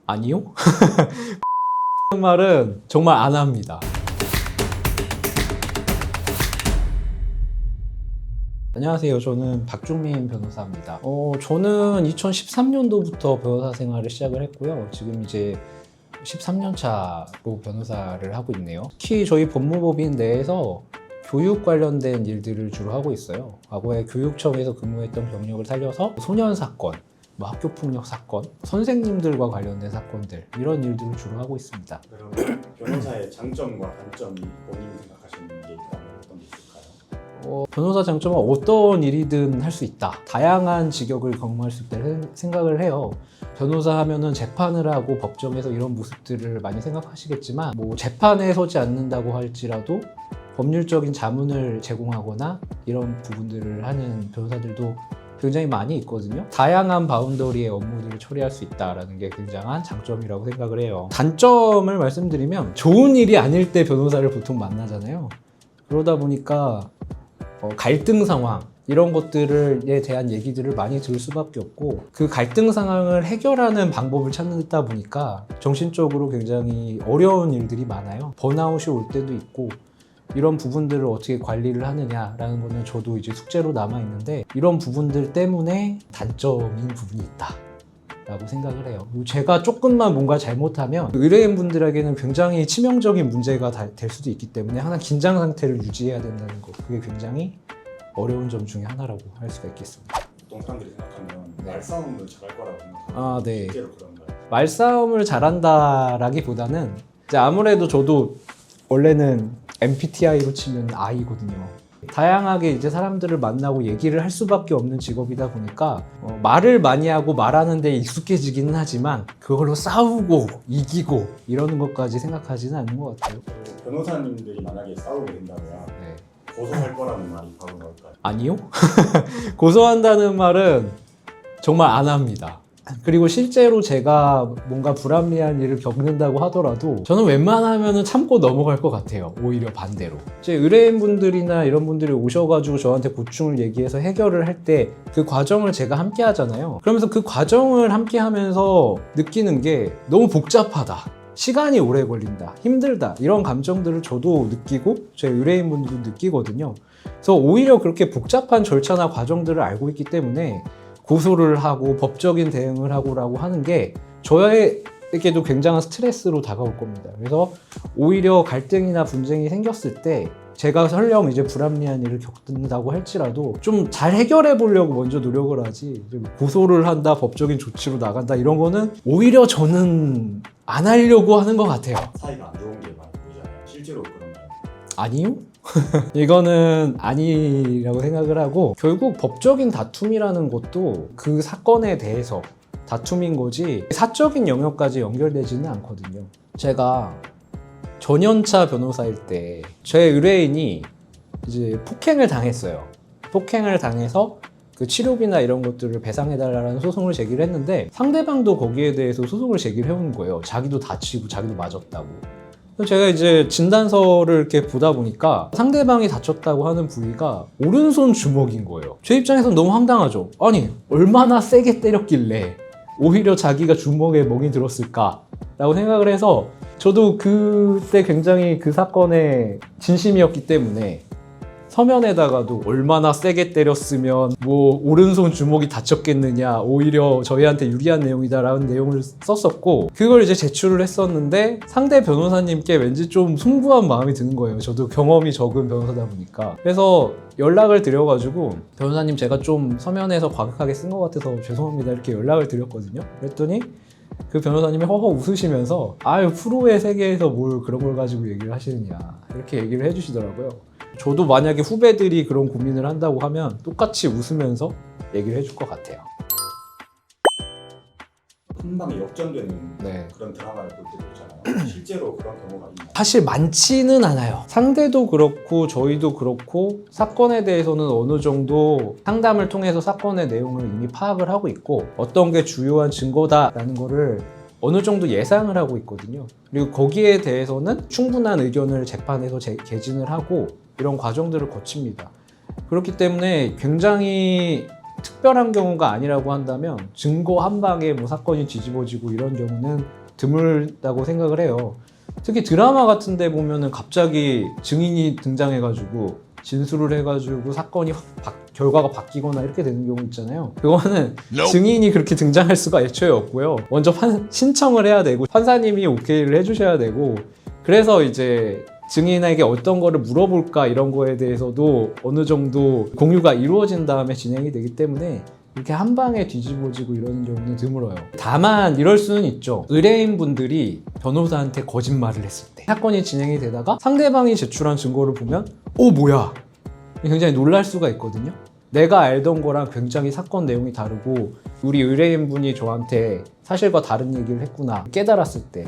아니요? 그 말은 정말 안 합니다. 안녕하세요. 저는 박종민 변호사입니다. 저는 2013년도부터 변호사 생활을 시작을 했고요. 지금 이제 13년 차로 변호사를 하고 있네요. 특히 저희 법무법인 내에서 교육 관련된 일들을 주로 하고 있어요. 과거에 교육청에서 근무했던 경력을 살려서 소년 사건, 학교 폭력 사건, 선생님들과 관련된 사건들, 이런 일들을 주로 하고 있습니다. 그러면 변호사의 장점과 단점이 본인이 생각하시는 게 있다면 어떤 게 있을까요? 변호사 장점은 어떤 일이든 할 수 있다. 다양한 직역을 경험할 수 있다는 생각을 해요. 변호사 하면은 재판을 하고 법정에서 이런 모습들을 많이 생각하시겠지만, 재판에 서지 않는다고 할지라도 법률적인 자문을 제공하거나 이런 부분들을 하는 변호사들도 굉장히 많이 있거든요. 다양한 바운더리의 업무들을 처리할 수 있다는 게 굉장한 장점이라고 생각을 해요. 단점을 말씀드리면, 좋은 일이 아닐 때 변호사를 보통 만나잖아요. 그러다 보니까 갈등 상황, 이런 것들에 대한 얘기들을 많이 들을 수밖에 없고, 그 갈등 상황을 해결하는 방법을 찾다 보니까 정신적으로 굉장히 어려운 일들이 많아요. 번아웃이 올 때도 있고, 이런 부분들을 어떻게 관리를 하느냐라는 거는 저도 이제 숙제로 남아있는데, 이런 부분들 때문에 단점인 부분이 있다 라고 생각을 해요. 제가 조금만 뭔가 잘못하면 의뢰인분들에게는 굉장히 치명적인 문제가 될 수도 있기 때문에 항상 긴장 상태를 유지해야 된다는 거, 그게 굉장히 어려운 점 중에 하나라고 할 수가 있겠습니다. 보통 사람들이 생각하면 말싸움을 잘할 거라고 생각하는데 아, 네. 실제로 그런가요? 말싸움을 잘한다라기보다는 이제 아무래도 저도 원래는 MBTI로 치면 I거든요. 다양하게 이제 사람들을 만나고 얘기를 할 수밖에 없는 직업이다 보니까 말을 많이 하고 말하는 데 익숙해지기는 하지만 그걸로 싸우고 이기고 이러는 것까지 생각하지는 않는 것 같아요. 변호사님들이 만약에 싸우게 된다면 네. 고소할 거라는 말이 바로 나올까요? 아니요? 고소한다는 말은 정말 안 합니다. 그리고 실제로 제가 뭔가 불합리한 일을 겪는다고 하더라도 저는 웬만하면 참고 넘어갈 것 같아요. 오히려 반대로. 제 의뢰인분들이나 이런 분들이 오셔가지고 저한테 고충을 얘기해서 해결을 할 때 그 과정을 제가 함께 하잖아요. 그러면서 그 과정을 함께 하면서 느끼는 게 너무 복잡하다, 시간이 오래 걸린다, 힘들다, 이런 감정들을 저도 느끼고 제 의뢰인분들도 느끼거든요. 그래서 오히려 그렇게 복잡한 절차나 과정들을 알고 있기 때문에 고소를 하고 법적인 대응을 하고라고 하는 게 저에게도 굉장한 스트레스로 다가올 겁니다. 그래서 오히려 갈등이나 분쟁이 생겼을 때 제가 설령 이제 불합리한 일을 겪는다고 할지라도 좀 잘 해결해 보려고 먼저 노력을 하지, 고소를 한다, 법적인 조치로 나간다, 이런 거는 오히려 저는 안 하려고 하는 것 같아요. 사이가 안 좋은 게 많이 보이잖아요. 실제로 그런가요? 아니요? 이거는 아니라고 생각을 하고, 결국 법적인 다툼이라는 것도 그 사건에 대해서 다툼인 거지 사적인 영역까지 연결되지는 않거든요. 제가 전연차 변호사일 때 제 의뢰인이 이제 폭행을 당했어요. 폭행을 당해서 그 치료비나 이런 것들을 배상해달라는 소송을 제기를 했는데, 상대방도 거기에 대해서 소송을 제기를 해온 거예요. 자기도 다치고 자기도 맞았다고. 제가 이제 진단서를 이렇게 보다 보니까 상대방이 다쳤다고 하는 부위가 오른손 주먹인 거예요. 제 입장에서는 너무 황당하죠. 아니, 얼마나 세게 때렸길래 오히려 자기가 주먹에 멍이 들었을까 라고 생각을 해서, 저도 그때 굉장히 그 사건에 진심이었기 때문에 서면에다가도 얼마나 세게 때렸으면 오른손 주먹이 다쳤겠느냐, 오히려 저희한테 유리한 내용이다라는 내용을 썼었고, 그걸 이제 제출을 했었는데 상대 변호사님께 왠지 좀 숭고한 마음이 드는 거예요. 저도 경험이 적은 변호사다 보니까. 그래서 연락을 드려가지고, 변호사님 제가 좀 서면에서 과격하게 쓴 것 같아서 죄송합니다, 이렇게 연락을 드렸거든요. 그랬더니 그 변호사님이 허허 웃으시면서 아유, 프로의 세계에서 뭘 그런 걸 가지고 얘기를 하시느냐, 이렇게 얘기를 해주시더라고요. 저도 만약에 후배들이 그런 고민을 한다고 하면 똑같이 웃으면서 얘기를 해줄 것 같아요. 한 방에 역전되는 네. 그런 드라마를 볼 때도 있잖아요. 실제로 그런 경우가 있나요? 사실 많지는 않아요. 상대도 그렇고 저희도 그렇고 사건에 대해서는 어느 정도 상담을 통해서 사건의 내용을 이미 파악을 하고 있고, 어떤 게 주요한 증거다라는 거를 어느 정도 예상을 하고 있거든요. 그리고 거기에 대해서는 충분한 의견을 재판에서 개진을 하고 이런 과정들을 거칩니다. 그렇기 때문에 굉장히 특별한 경우가 아니라고 한다면 증거 한 방에 뭐 사건이 뒤집어지고 이런 경우는 드물다고 생각을 해요. 특히 드라마 같은 데 보면은 갑자기 증인이 등장해가지고 진술을 해가지고 사건이 결과가 바뀌거나 이렇게 되는 경우 있잖아요. 그거는 증인이 그렇게 등장할 수가 애초에 없고요. 먼저 신청을 해야 되고 판사님이 오케이를 해주셔야 되고, 그래서 이제 증인에게 어떤 거를 물어볼까 이런 거에 대해서도 어느 정도 공유가 이루어진 다음에 진행이 되기 때문에 이렇게 한 방에 뒤집어지고 이러는 경우는 드물어요. 다만 이럴 수는 있죠. 의뢰인분들이 변호사한테 거짓말을 했을 때 사건이 진행이 되다가 상대방이 제출한 증거를 보면 뭐야? 굉장히 놀랄 수가 있거든요. 내가 알던 거랑 굉장히 사건 내용이 다르고 우리 의뢰인분이 저한테 사실과 다른 얘기를 했구나 깨달았을 때,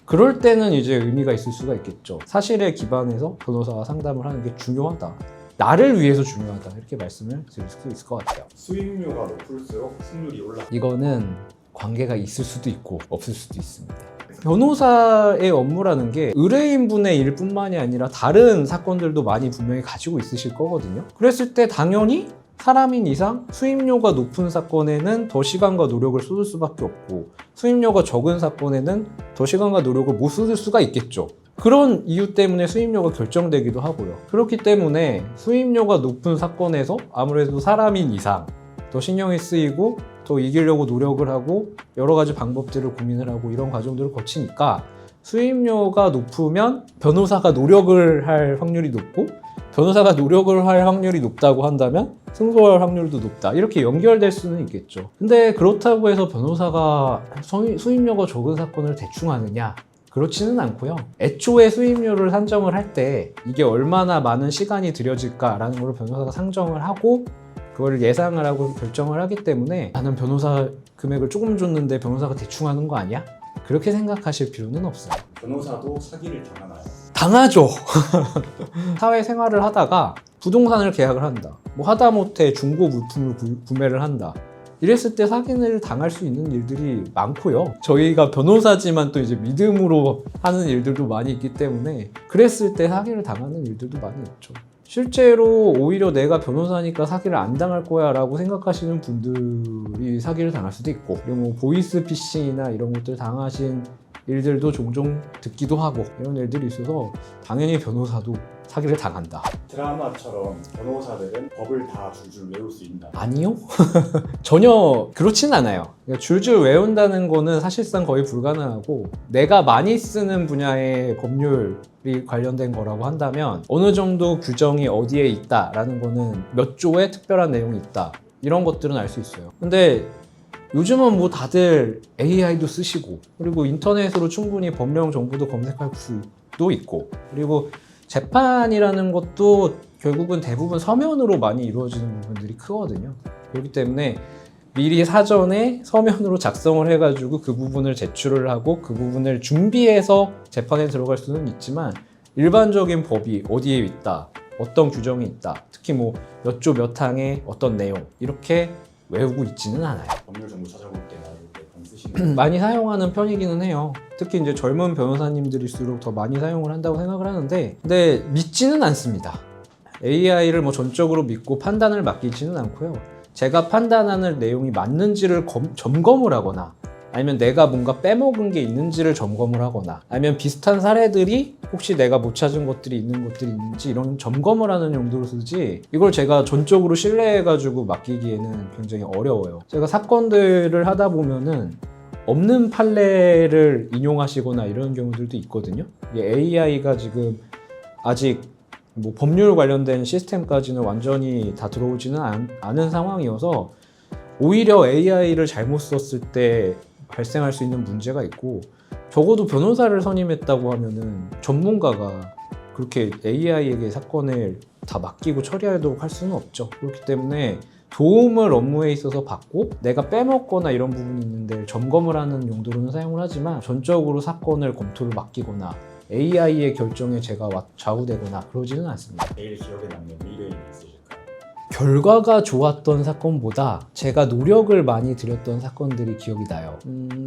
그럴 때는 이제 의미가 있을 수가 있겠죠. 사실에 기반해서 변호사와 상담을 하는 게 중요하다. 나를 위해서 중요하다. 이렇게 말씀을 드릴 수 있을 것 같아요. 수임료가 높을수록 승률이 올라. 이거는 관계가 있을 수도 있고 없을 수도 있습니다. 변호사의 업무라는 게 의뢰인분의 일뿐만이 아니라 다른 사건들도 많이 분명히 가지고 있으실 거거든요. 그랬을 때 당연히 사람인 이상 수임료가 높은 사건에는 더 시간과 노력을 쏟을 수밖에 없고, 수임료가 적은 사건에는 더 시간과 노력을 못 쏟을 수가 있겠죠. 그런 이유 때문에 수임료가 결정되기도 하고요. 그렇기 때문에 수임료가 높은 사건에서 아무래도 사람인 이상 더 신경이 쓰이고 더 이기려고 노력을 하고 여러 가지 방법들을 고민을 하고 이런 과정들을 거치니까, 수임료가 높으면 변호사가 노력을 할 확률이 높고, 변호사가 노력을 할 확률이 높다고 한다면 승소할 확률도 높다, 이렇게 연결될 수는 있겠죠. 근데 그렇다고 해서 변호사가 수임료가 적은 사건을 대충 하느냐? 그렇지는 않고요. 애초에 수임료를 산정을 할 때 이게 얼마나 많은 시간이 들여질까라는 걸 변호사가 상정을 하고 그걸 예상을 하고 결정을 하기 때문에, 나는 변호사 금액을 조금 줬는데 변호사가 대충 하는 거 아니야? 그렇게 생각하실 필요는 없어요. 변호사도 사기를 당하나요? 당하죠. 사회생활을 하다가 부동산을 계약을 한다, 뭐 하다못해 중고 물품을 구매를 한다, 이랬을 때 사기를 당할 수 있는 일들이 많고요. 저희가 변호사지만 또 이제 믿음으로 하는 일들도 많이 있기 때문에 그랬을 때 사기를 당하는 일들도 많이 있죠. 실제로 오히려 내가 변호사니까 사기를 안 당할 거야 라고 생각하시는 분들이 사기를 당할 수도 있고, 그리고 뭐 보이스피싱이나 이런 것들 당하신 일들도 종종 듣기도 하고 이런 일들이 있어서 당연히 변호사도 사기를 당한다. 드라마처럼 변호사들은 법을 다 줄줄 외울 수 있나? 아니요. 전혀 그렇진 않아요. 그러니까 줄줄 외운다는 거는 사실상 거의 불가능하고, 내가 많이 쓰는 분야의 법률이 관련된 거라고 한다면 어느 정도 규정이 어디에 있다라는 거는 몇 조의 특별한 내용이 있다, 이런 것들은 알 수 있어요. 근데 요즘은 뭐 다들 AI도 쓰시고, 그리고 인터넷으로 충분히 법령 정보도 검색할 수도 있고, 그리고 재판이라는 것도 결국은 대부분 서면으로 많이 이루어지는 부분들이 크거든요. 그렇기 때문에 미리 사전에 서면으로 작성을 해가지고 그 부분을 제출을 하고 그 부분을 준비해서 재판에 들어갈 수는 있지만, 일반적인 법이 어디에 있다, 어떤 규정이 있다, 특히 뭐 몇 조 몇 항의 어떤 내용, 이렇게 외우고 있지는 않아요. 법률 정보 찾아볼 때 나를 몇 쓰시는 많이 사용하는 편이기는 해요. 특히 이제 젊은 변호사님들일수록 더 많이 사용을 한다고 생각을 하는데, 근데 믿지는 않습니다. AI를 뭐 전적으로 믿고 판단을 맡기지는 않고요. 제가 판단하는 내용이 맞는지를 점검을 하거나, 아니면 내가 뭔가 빼먹은 게 있는지를 점검을 하거나, 아니면 비슷한 사례들이 혹시 내가 못 찾은 것들이 있는지 이런 점검을 하는 용도로 쓰지, 이걸 제가 전적으로 신뢰해가지고 맡기기에는 굉장히 어려워요. 제가 사건들을 하다 보면은 없는 판례를 인용하시거나 이런 경우들도 있거든요. AI가 지금 아직 뭐 법률 관련된 시스템까지는 완전히 다 들어오지는 않은 상황이어서 오히려 AI를 잘못 썼을 때 발생할 수 있는 문제가 있고, 적어도 변호사를 선임했다고 하면은 전문가가 그렇게 AI에게 사건을 다 맡기고 처리하도록 할 수는 없죠. 그렇기 때문에 도움을 업무에 있어서 받고 내가 빼먹거나 이런 부분이 있는데 점검을 하는 용도로는 사용을 하지만, 전적으로 사건을 검토를 맡기거나 AI의 결정에 제가 좌우되거나 그러지는 않습니다. 제일 기억에 남는 의뢰인이 있으실까요? 결과가 좋았던 사건보다 제가 노력을 많이 들였던 사건들이 기억이 나요.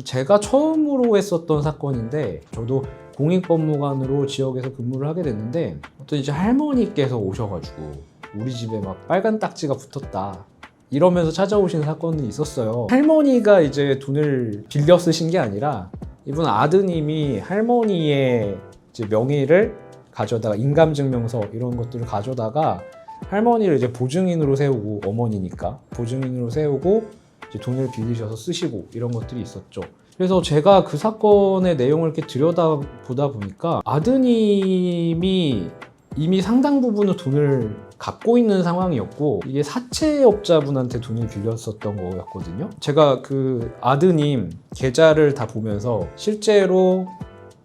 제가 처음으로 했었던 사건인데, 저도 공익법무관으로 지역에서 근무를 하게 됐는데, 어떤 이제 할머니께서 오셔가지고 우리 집에 막 빨간 딱지가 붙었다, 이러면서 찾아오신 사건이 있었어요. 할머니가 이제 돈을 빌려 쓰신 게 아니라 이분 아드님이 할머니의 이제 명의를 가져다가 인감증명서 이런 것들을 가져다가 할머니를 이제 보증인으로 세우고, 어머니니까 보증인으로 세우고 이제 돈을 빌리셔서 쓰시고 이런 것들이 있었죠. 그래서 제가 그 사건의 내용을 이렇게 들여다보다 보니까 아드님이 이미 상당 부분의 돈을 갖고 있는 상황이었고, 이게 사채업자분한테 돈을 빌렸었던 거였거든요. 제가 그 아드님 계좌를 다 보면서 실제로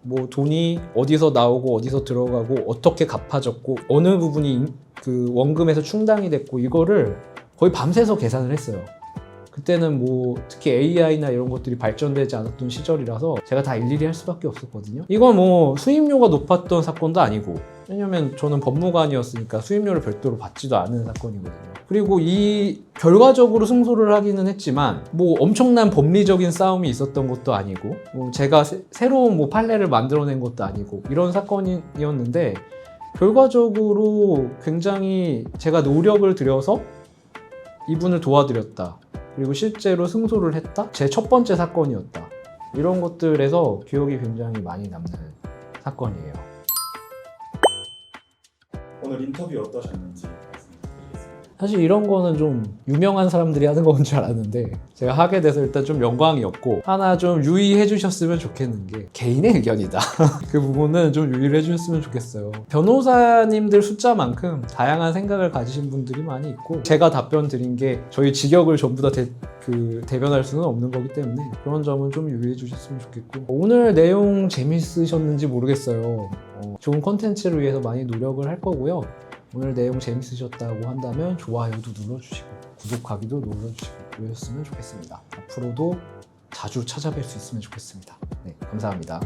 뭐 돈이 어디서 나오고 어디서 들어가고 어떻게 갚아졌고 어느 부분이 그 원금에서 충당이 됐고 이거를 거의 밤새서 계산을 했어요. 그때는 뭐 특히 AI나 이런 것들이 발전되지 않았던 시절이라서 제가 다 일일이 할 수밖에 없었거든요. 이건 뭐 수임료가 높았던 사건도 아니고, 왜냐면 저는 법무관이었으니까 수임료를 별도로 받지도 않은 사건이거든요. 그리고 이 결과적으로 승소를 하기는 했지만 뭐 엄청난 법리적인 싸움이 있었던 것도 아니고, 뭐 제가 새로운 뭐 판례를 만들어낸 것도 아니고 이런 사건이었는데, 결과적으로 굉장히 제가 노력을 들여서 이분을 도와드렸다, 그리고 실제로 승소를 했다, 제 첫 번째 사건이었다, 이런 것들에서 기억이 굉장히 많이 남는 사건이에요. 오늘 인터뷰 어떠셨는지 말씀드리겠습니다. 사실 이런 거는 좀 유명한 사람들이 하는 건 줄 알았는데 제가 하게 돼서 일단 좀 영광이었고, 하나 좀 유의해 주셨으면 좋겠는 게 개인의 의견이다. 그 부분은 좀 유의를 해 주셨으면 좋겠어요. 변호사님들 숫자만큼 다양한 생각을 가지신 분들이 많이 있고, 제가 답변 드린 게 저희 직역을 전부 다 대변할 수는 없는 거기 때문에 그런 점은 좀 유의해 주셨으면 좋겠고, 오늘 내용 재밌으셨는지 모르겠어요. 좋은 컨텐츠를 위해서 많이 노력을 할 거고요. 오늘 내용 재밌으셨다고 한다면 좋아요도 눌러주시고 구독하기도 눌러주시고 그러셨으면 좋겠습니다. 앞으로도 자주 찾아뵐 수 있으면 좋겠습니다. 네, 감사합니다.